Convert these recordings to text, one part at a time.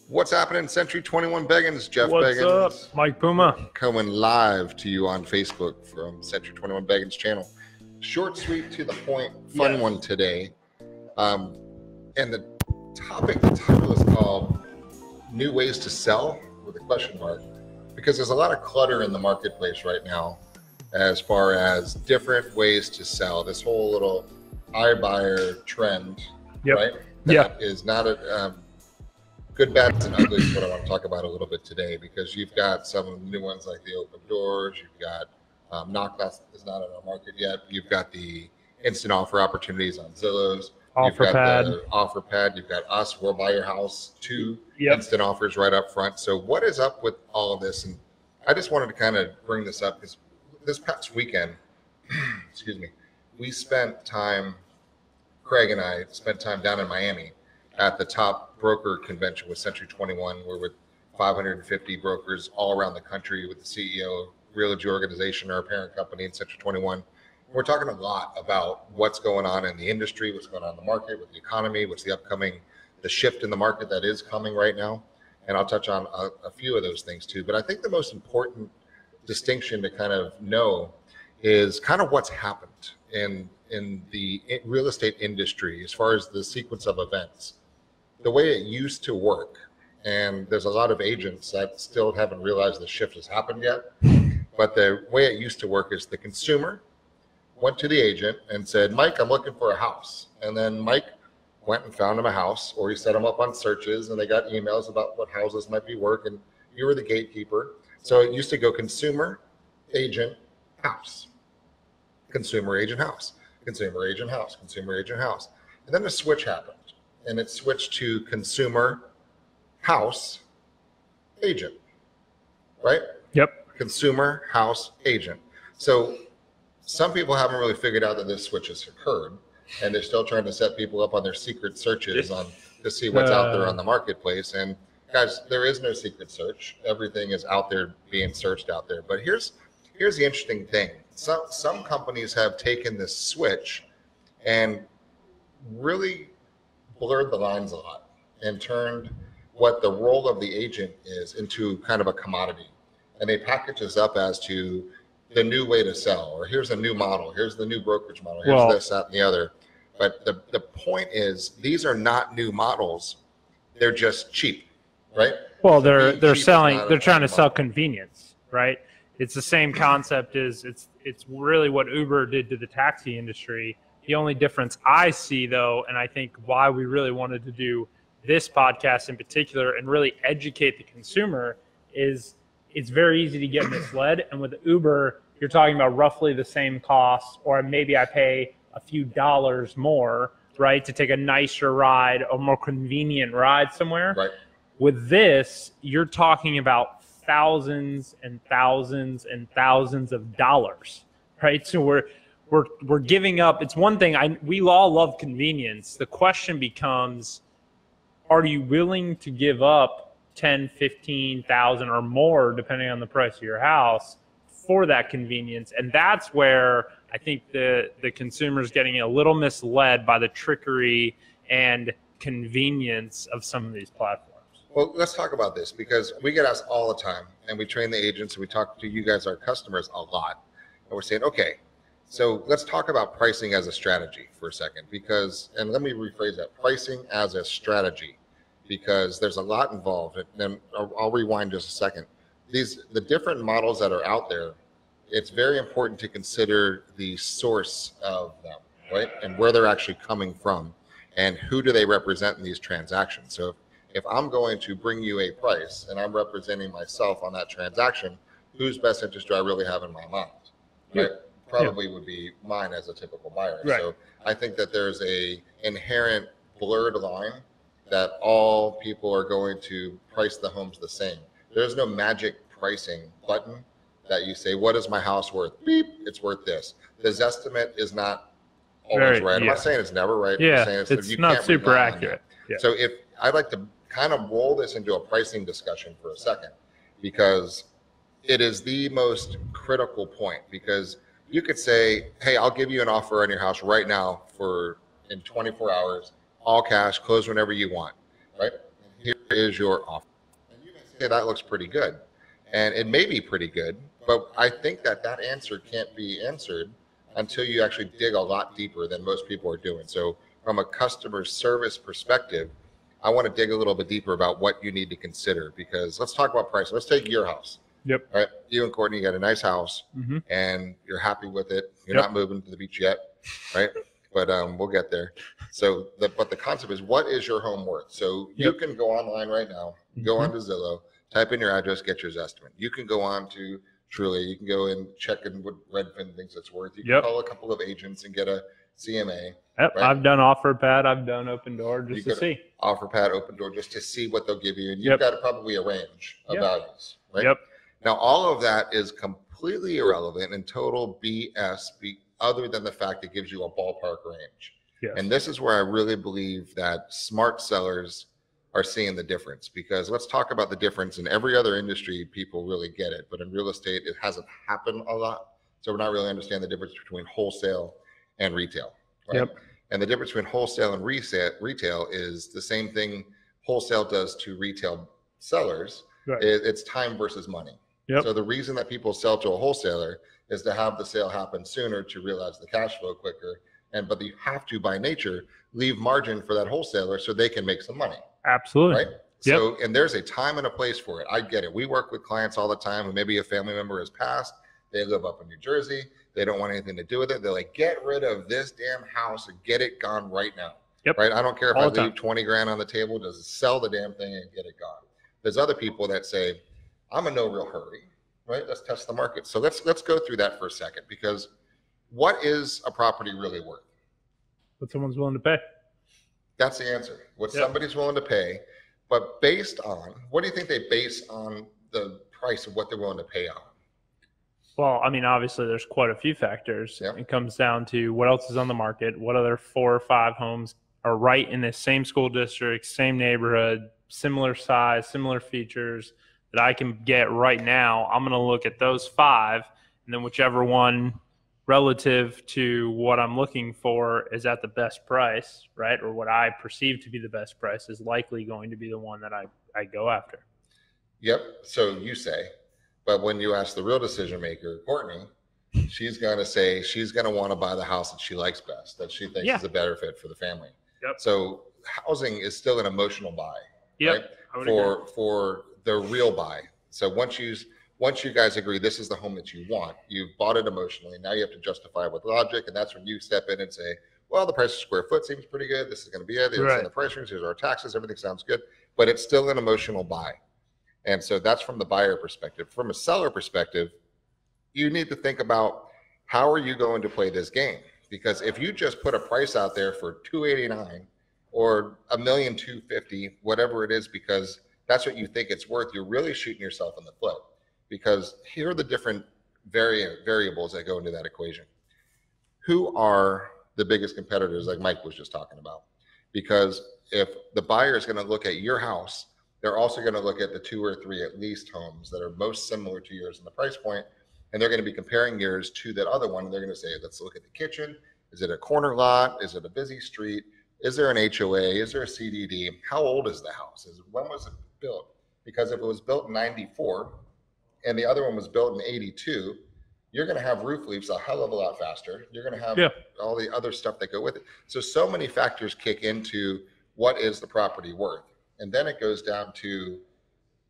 What's happening, Century 21 Beggins? Jeff What's Beggins. up, Mike Puma? Coming live to you on Facebook from Century 21 Beggins channel. Short, sweet, to the point, fun one today. And the title is called New Ways to Sell with a question mark, because there's a lot of clutter in the marketplace right now as far as different ways to sell. This whole little iBuyer trend, right? That is not a good, bads, and uglies is what I want to talk about a little bit today, because you've got some of the new ones like the open doors, you've got Knockbacks is not in our market yet. You've got the instant offer opportunities on Zillow's. You've got the offer pad. You've got us. We'll buy your house. Two instant offers right up front. So what is up with all of this? And I just wanted to kind of bring this up because this past weekend, excuse me, we spent time, Craig and I spent time down in Miami at the top broker convention with Century 21. We're with 550 brokers all around the country with the CEO of Brokerages organization, our parent company in Century 21. We're talking a lot about what's going on in the industry, what's going on in the market with the economy, what's the shift in the market that is coming right now. And I'll touch on a few of those things too. But I think the most important distinction to kind of know is kind of what's happened in the real estate industry as far as the sequence of events. The way it used to work, and there's a lot of agents that still haven't realized the shift has happened yet, but the way it used to work is the consumer went to the agent and said, Mike, I'm looking for a house. And then Mike went and found him a house, or he set them up on searches and they got emails about what houses might be worth, and you were the gatekeeper. So it used to go consumer, agent, house, consumer, agent, house, consumer, agent, house, consumer, agent, house. And then the switch happened, and it switched to consumer, house, agent, right? Yep. Consumer, house, agent. So some people haven't really figured out that this switch has occurred, and they're still trying to set people up on their secret searches to see what's out there on the marketplace. And guys, there is no secret search. Everything is out there being searched out there. But here's the interesting thing. Some companies have taken this switch and really blurred the lines a lot and turned what the role of the agent is into kind of a commodity. And they package this up as to the new way to sell, or here's a new model, here's the new brokerage model, here's this, that, and the other. But the point is, these are not new models. They're just cheap, right? Well, they're trying to sell convenience, right? It's the same concept as it's really what Uber did to the taxi industry. The only difference I see, though, and I think why we really wanted to do this podcast in particular and really educate the consumer, is it's very easy to get misled. And with Uber, you're talking about roughly the same cost, or maybe I pay a few dollars more, right, to take a nicer ride, a more convenient ride somewhere. Right. With this, you're talking about thousands and thousands and thousands of dollars, right? So we're giving up. It's one thing, we all love convenience. The question becomes, are you willing to give up 10, 15,000 or more, depending on the price of your house, for that convenience? And that's where I think the consumer's getting a little misled by the trickery and convenience of some of these platforms. Well, let's talk about this, because we get asked all the time, and we train the agents, and we talk to you guys, our customers, a lot. And we're saying, okay, so let's talk about pricing as a strategy for a second, because, and let me rephrase that, pricing as a strategy, because there's a lot involved. And then I'll rewind just a second. The different models that are out there, it's very important to consider the source of them, right? And where they're actually coming from, and who do they represent in these transactions. So if I'm going to bring you a price and I'm representing myself on that transaction, whose best interest do I really have in my mind? Right? Probably would be mine as a typical buyer. Right. So I think that there's a inherent blurred line that all people are going to price the homes the same. There's no magic pricing button that you say, what is my house worth? Beep, it's worth this. The Zestimate is not always right. I'm not saying it's never right. Yeah, I'm saying it's not super accurate. Yeah. So if I'd like to kind of roll this into a pricing discussion for a second, because it is the most critical point, because you could say, hey, I'll give you an offer on your house right now in 24 hours, all cash, close whenever you want, right? Here's is your offer? And you may say that looks pretty good. And it may be pretty good, but I think that that answer can't be answered until you actually dig a lot deeper than most people are doing. So from a customer service perspective, I want to dig a little bit deeper about what you need to consider, because let's talk about price. Let's take your house. Yep. All right. You and Courtney got a nice house and you're happy with it. You're not moving to the beach yet. Right. But we'll get there. So but the concept is, what is your home worth? So you can go online right now, go onto Zillow, type in your address, get your estimate. You can go on to Truly, you can go and check in what Redfin thinks it's worth. You can call a couple of agents and get a CMA. Yep. Right? I've done OfferPad, I've done Open Door just to see. OfferPad, Open Door, just to see what they'll give you. And you've got probably a range of values, right? Yep. Now, all of that is completely irrelevant and total BS, other than the fact it gives you a ballpark range. Yes. And this is where I really believe that smart sellers are seeing the difference, because let's talk about the difference. In every other industry, people really get it, but in real estate, it hasn't happened a lot. So we're not really understanding the difference between wholesale and retail, right? Yep. And the difference between wholesale and retail is the same thing wholesale does to retail sellers. Right. It's time versus money. Yep. So the reason that people sell to a wholesaler is to have the sale happen sooner, to realize the cash flow quicker. But you have to, by nature, leave margin for that wholesaler so they can make some money. Absolutely. Right. So, and there's a time and a place for it. I get it. We work with clients all the time who maybe a family member has passed. They live up in New Jersey. They don't want anything to do with it. They're like, get rid of this damn house and get it gone right now. Yep. Right. I don't care if I leave 20 grand on the table, just sell the damn thing and get it gone. There's other people that say, I'm in no real hurry. Right. Let's test the market. So let's go through that for a second, because what is a property really worth? What someone's willing to pay. That's the answer. What somebody's willing to pay. But based on, what do you think they base on the price of what they're willing to pay on? Well, I mean, obviously there's quite a few factors. Yep. It comes down to what else is on the market, what other 4 or 5 homes are right in the same school district, same neighborhood, similar size, similar features that I can get right now. I'm going to look at those 5, and then whichever one relative to what I'm looking for is at the best price, right? Or what I perceive to be the best price is likely going to be the one that I go after. Yep. So you say, but when you ask the real decision maker, Courtney, she's going to say she's going to want to buy the house that she likes best, that she thinks is a better fit for the family. Yep. So housing is still an emotional buy, right? For the real buy. So once you guys agree this is the home that you want, you've bought it emotionally, now you have to justify it with logic, and that's when you step in and say, well, the price per square foot seems pretty good, this is going to be it, it's in the price range, here's our taxes, everything sounds good, but it's still an emotional buy. And so that's from the buyer perspective. From a seller perspective, you need to think about, how are you going to play this game? Because if you just put a price out there for $289 or $1,250,000, whatever it is, because that's what you think it's worth, you're really shooting yourself in the foot. Because here are the different variables that go into that equation. Who are the biggest competitors, like Mike was just talking about? Because if the buyer is going to look at your house, they're also going to look at the 2 or 3 at least homes that are most similar to yours in the price point, and they're going to be comparing yours to that other one. And they're going to say, let's look at the kitchen. Is it a corner lot? Is it a busy street? Is there an HOA? Is there a CDD? How old is the house? When was it built? Because if it was built in 94 and the other one was built in 82, you're going to have roof leaks a hell of a lot faster. You're going to have all the other stuff that go with it. So many factors kick into what is the property worth. And then it goes down to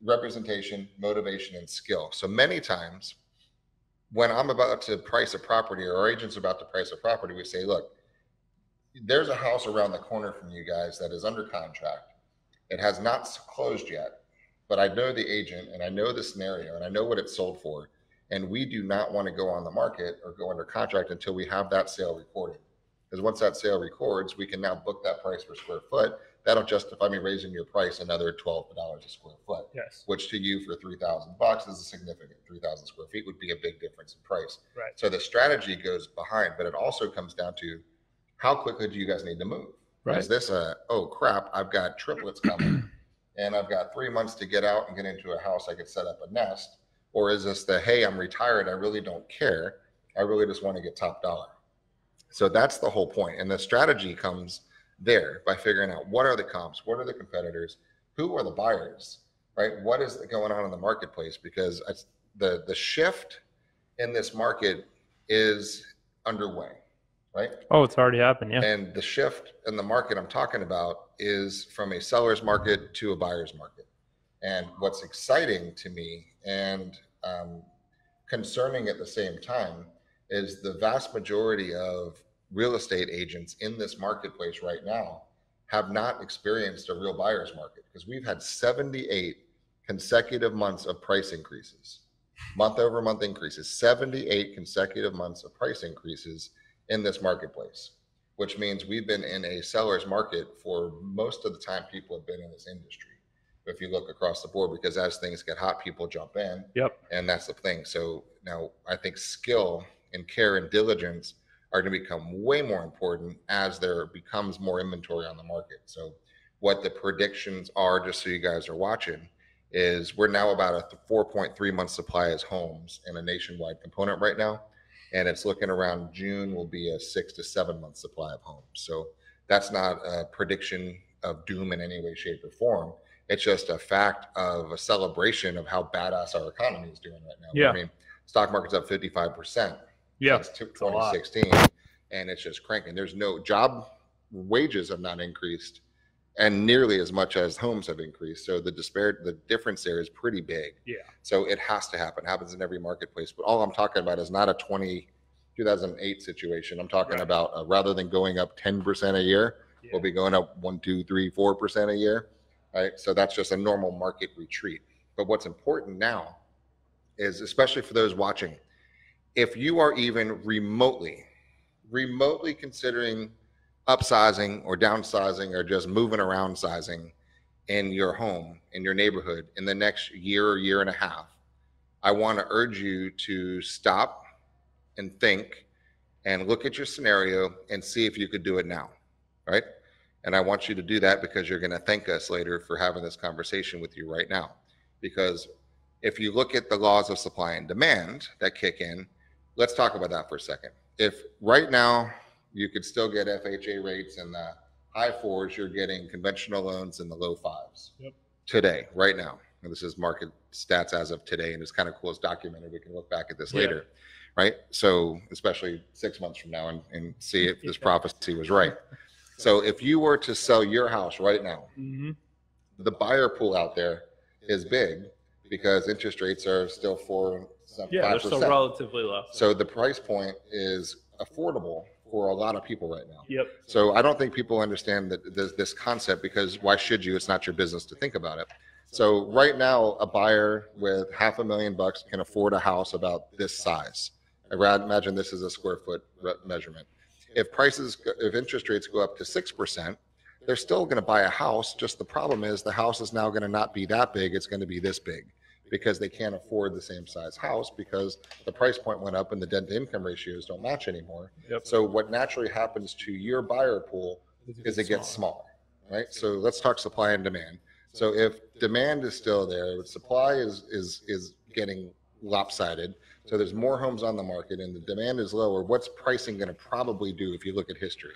representation, motivation, and skill. So many times when I'm about to price a property, or our agent's about to price a property, we say, look, there's a house around the corner from you guys that is under contract. It has not closed yet, but I know the agent and I know the scenario and I know what it's sold for. And we do not want to go on the market or go under contract until we have that sale recorded. Because once that sale records, we can now book that price per square foot. That'll justify me raising your price another $12 a square foot. Yes. Which to you for $3,000 is a significant. 3,000 square feet would be a big difference in price. Right. So the strategy goes behind, but it also comes down to how quickly do you guys need to move? Right. Is this oh crap, I've got triplets coming and I've got 3 months to get out and get into a house I could set up a nest? Or is this the, hey, I'm retired, I really don't care, I really just want to get top dollar? So that's the whole point. And the strategy comes there by figuring out what are the comps, what are the competitors, who are the buyers, right? What is going on in the marketplace? Because the shift in this market is underway, right? Oh, it's already happened, yeah. And the shift in the market I'm talking about is from a seller's market to a buyer's market. And what's exciting to me and concerning at the same time is the vast majority of real estate agents in this marketplace right now have not experienced a real buyer's market, because we've had 78 consecutive months of price increases, month over month increases, 78 consecutive months of price increases in this marketplace, which means we've been in a seller's market for most of the time people have been in this industry. If you look across the board, because as things get hot, people jump in. Yep. And that's the thing. So now I think skill and care and diligence are going to become way more important as there becomes more inventory on the market. So what the predictions are, just so you guys are watching, is we're now about a 4.3 month supply as homes in a nationwide component right now. And it's looking around June will be a 6 to 7 month supply of homes. So that's not a prediction of doom in any way, shape, or form. It's just a fact of a celebration of how badass our economy is doing right now. Yeah. I mean, stock market's up 55% Yep. since 2016, and it's just cranking. There's no job, wages have not increased and nearly as much as homes have increased. So the difference there is pretty big. Yeah. So it has to happen. It happens in every marketplace. But all I'm talking about is not a 2008 situation. I'm talking about rather than going up 10% a year, we'll be going up 1, 2, 3, 4% a year. Right. So that's just a normal market retreat. But what's important now is, especially for those watching, if you are even remotely considering upsizing or downsizing or just moving around sizing in your home, in your neighborhood in the next year or year and a half, I want to urge you to stop and think and look at your scenario and see if you could do it now. Right. And I want you to do that because you're going to thank us later for having this conversation with you right now. Because if you look at the laws of supply and demand that kick in, let's talk about that for a second. If right now you could still get FHA rates in the high 4s, you're getting conventional loans in the low 5s today, right now. And this is market stats as of today, and it's kind of cool. It's documented. We can look back at this later, right? So especially 6 months from now and see if this prophecy was right. So if you were to sell your house right now, the buyer pool out there is big because interest rates are still 4%. Yeah, they're still relatively low. So the price point is affordable for a lot of people right now. Yep. So I don't think people understand that this concept, because why should you? It's not your business to think about it. So right now, a buyer with $500,000 can afford a house about this size. I imagine this is a square foot measurement. If interest rates go up to 6%, they're still going to buy a house. Just the problem is the house is now going to not be that big. It's going to be this big because they can't afford the same size house because the price point went up and the debt to income ratios don't match anymore. Yep. So what naturally happens to your buyer pool is it gets smaller, right? So let's talk supply and demand. So if demand is still there, supply is getting lopsided. So there's more homes on the market and the demand is lower. What's pricing going to probably do if you look at history?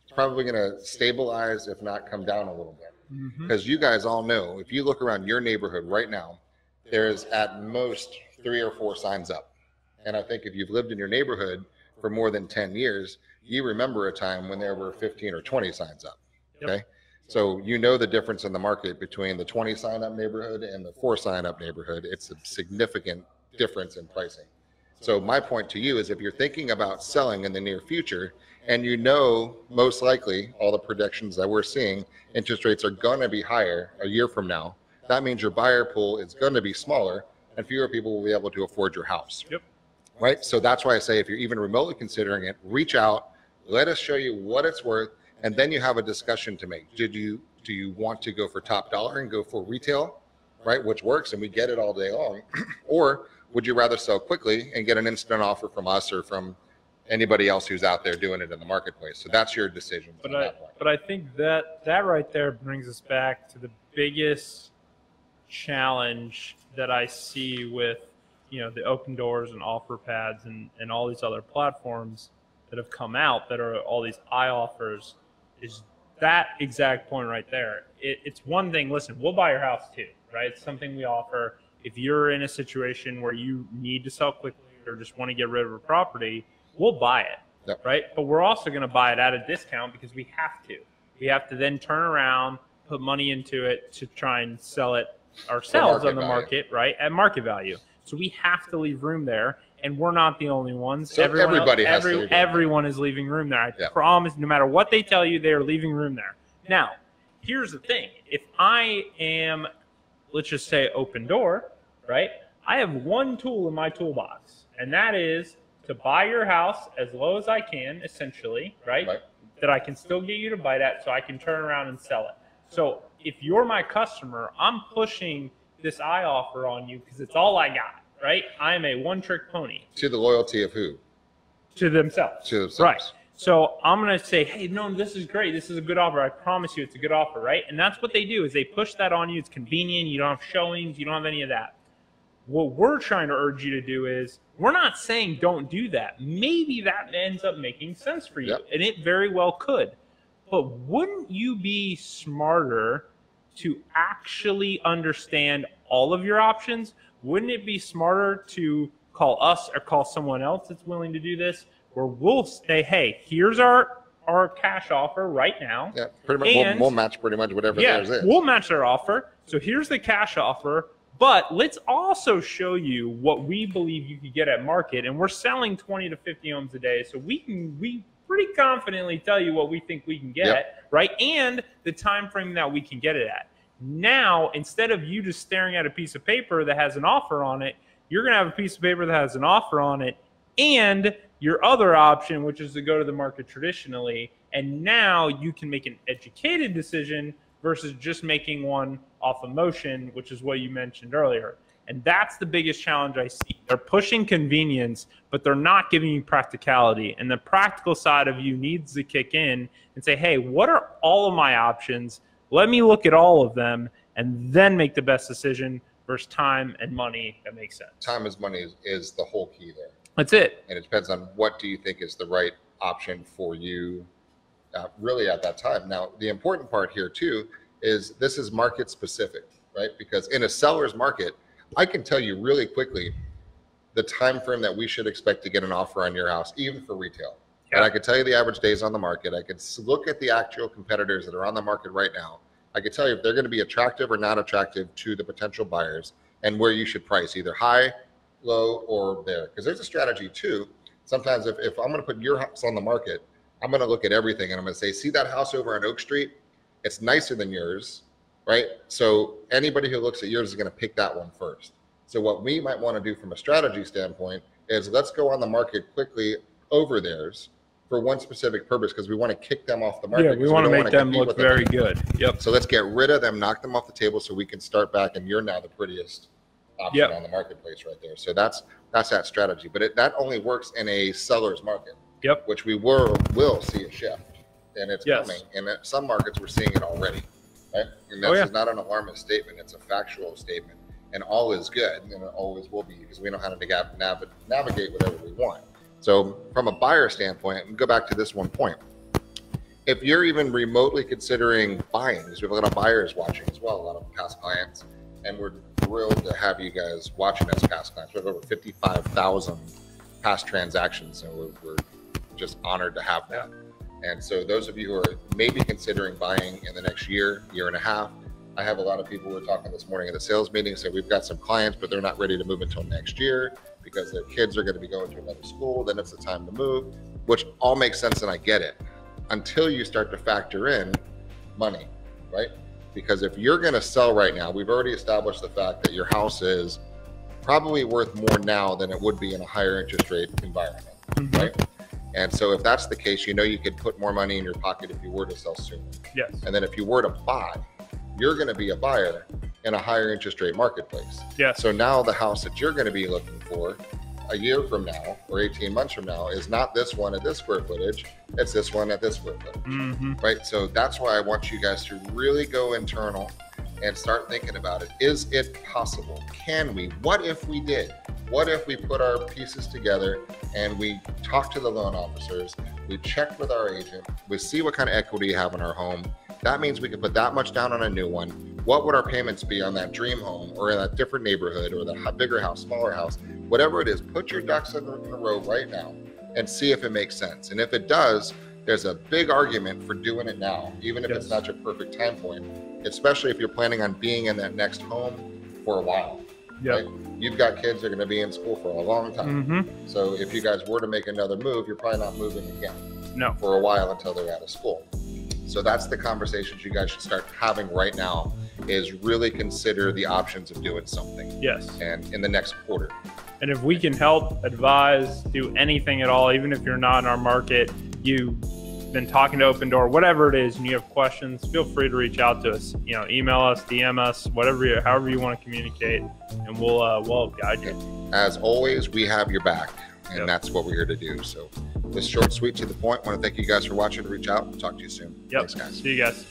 It's probably going to stabilize, if not come down a little bit. Because you guys all know, if you look around your neighborhood right now, there's at most 3 or 4 signs up. And I think if you've lived in your neighborhood for more than 10 years, you remember a time when there were 15 or 20 signs up. Okay. So you know the difference in the market between the 20 sign up neighborhood and the 4 sign up neighborhood. It's a significant difference in pricing. So my point to you is, if you're thinking about selling in the near future, and you know most likely all the predictions that we're seeing, interest rates are going to be higher a year from now, that means your buyer pool is going to be smaller and fewer people will be able to afford your house. Yep. Right? So that's why I say, if you're even remotely considering it, reach out, let us show you what it's worth, and then you have a discussion to make. Do you want to go for top dollar and go for retail, right, which works and we get it all day long, or would you rather sell quickly and get an instant offer from us or from anybody else who's out there doing it in the marketplace? So that's your decision. But I think that right there brings us back to the biggest challenge that I see with, the Open Doors and Offer Pads and all these other platforms that have come out that are all these iOffers, is that exact point right there. It's one thing. Listen, we'll buy your house too, right? It's something we offer. If you're in a situation where you need to sell quickly or just want to get rid of a property, we'll buy it, Yep. right? But we're also going to buy it at a discount because we have to. We have to then turn around, put money into it to try and sell it ourselves on the market, right? At market value. So we have to leave room there, and we're not the only ones. So Everyone is leaving room there. I promise, no matter what they tell you, they are leaving room there. Now, here's the thing. If I am, let's just say open door, right? I have one tool in my toolbox, and that is to buy your house as low as I can, essentially, right? That I can still get you to bite at so I can turn around and sell it. So if you're my customer, I'm pushing this I offer on you because it's all I got, right? I'm a one-trick pony. To the loyalty of who? To themselves. To themselves. Right. So I'm going to say, hey, no, this is great. This is a good offer. I promise you it's a good offer, right? And that's what they do is they push that on you. It's convenient. You don't have showings. You don't have any of that. What we're trying to urge you to do is we're not saying don't do that. Maybe that ends up making sense for you, and it very well could. But wouldn't you be smarter to actually understand all of your options? Wouldn't it be smarter to call us or call someone else that's willing to do this, where we'll say, hey, here's our cash offer right now. Yeah, pretty much. We'll match pretty much whatever theirs is. We'll match their offer. So here's the cash offer, but let's also show you what we believe you could get at market. And we're selling 20 to 50 homes a day, so we pretty confidently tell you what we think we can get, right? And the time frame that we can get it at. Now, instead of you just staring at a piece of paper that has an offer on it, you're going to have a piece of paper that has an offer on it and your other option, which is to go to the market traditionally. And now you can make an educated decision versus just making one off emotion, which is what you mentioned earlier. And that's the biggest challenge I see. They're pushing convenience, but they're not giving you practicality. And the practical side of you needs to kick in and say, hey, what are all of my options? Let me look at all of them and then make the best decision versus time and money that makes sense. Time is money is the whole key there. That's it. And it depends on what do you think is the right option for you really at that time. Now, the important part here too is this is market specific, right? Because in a seller's market, I can tell you really quickly the time frame that we should expect to get an offer on your house, even for retail. And I could tell you the average days on the market. I could look at the actual competitors that are on the market right now. I could tell you if they're going to be attractive or not attractive to the potential buyers and where you should price, either high, low, or there. Because there's a strategy too. Sometimes if I'm going to put your house on the market, I'm going to look at everything and I'm going to say, see that house over on Oak Street? It's nicer than yours, right? So anybody who looks at yours is going to pick that one first. So what we might want to do from a strategy standpoint is let's go on the market quickly over theirs for one specific purpose, because we want to kick them off the market. Yeah, we want to make them look very good. Yep. So let's get rid of them, knock them off the table so we can start back, and you're now the prettiest option on the marketplace right there. So that's that strategy. But that only works in a seller's market, which we will see a shift, and it's coming. And in some markets, we're seeing it already, right? And that's not an alarmist statement. It's a factual statement. And all is good, and it always will be, because we know how to navigate whatever we want. So from a buyer standpoint, and go back to this one point, if you're even remotely considering buying, because we have a lot of buyers watching as well, a lot of past clients, and we're thrilled to have you guys watching as past clients. We have over 55,000 past transactions, and we're just honored to have that. And so those of you who are maybe considering buying in the next year and a half, I have a lot of people who were talking this morning at the sales meeting. So we've got some clients, but they're not ready to move until next year because their kids are going to be going to another school. Then it's the time to move, which all makes sense, and I get it, until you start to factor in money, right? Because if you're going to sell right now, we've already established the fact that your house is probably worth more now than it would be in a higher interest rate environment, right? And so if that's the case, you know you could put more money in your pocket if you were to sell sooner. Yes. And then if you were to buy, you're going to be a buyer in a higher interest rate marketplace. Yes. So now the house that you're going to be looking for a year from now or 18 months from now is not this one at this square footage, it's this one at this square footage, right? So that's why I want you guys to really go internal and start thinking about it. Is it possible? Can we? What if we did? what if we put our pieces together and we talk to the loan officers, we check with our agent, we see what kind of equity you have in our home. That means we can put that much down on a new one. What would our payments be on that dream home or in that different neighborhood or the bigger house, smaller house, whatever it is, put your ducks in a row right now and see if it makes sense. And if it does, there's a big argument for doing it now, even if it's not your perfect time point, especially if you're planning on being in that next home for a while. Right? You've got kids that are going to be in school for a long time. So if you guys were to make another move, you're probably not moving again for a while until they're out of school. So that's the conversations you guys should start having right now, is really consider the options of doing something. And in the next quarter. And if we can help, advise, do anything at all, even if you're not in our market, you've been talking to Open Door, whatever it is, and you have questions, feel free to reach out to us. You know, email us, DM us, whatever, however you want to communicate, and we'll guide you. As always, we have your back, and that's what we're here to do. So, this short, sweet, to the point. I want to thank you guys for watching. Reach out. We'll talk to you soon. Thanks, guys. See you guys.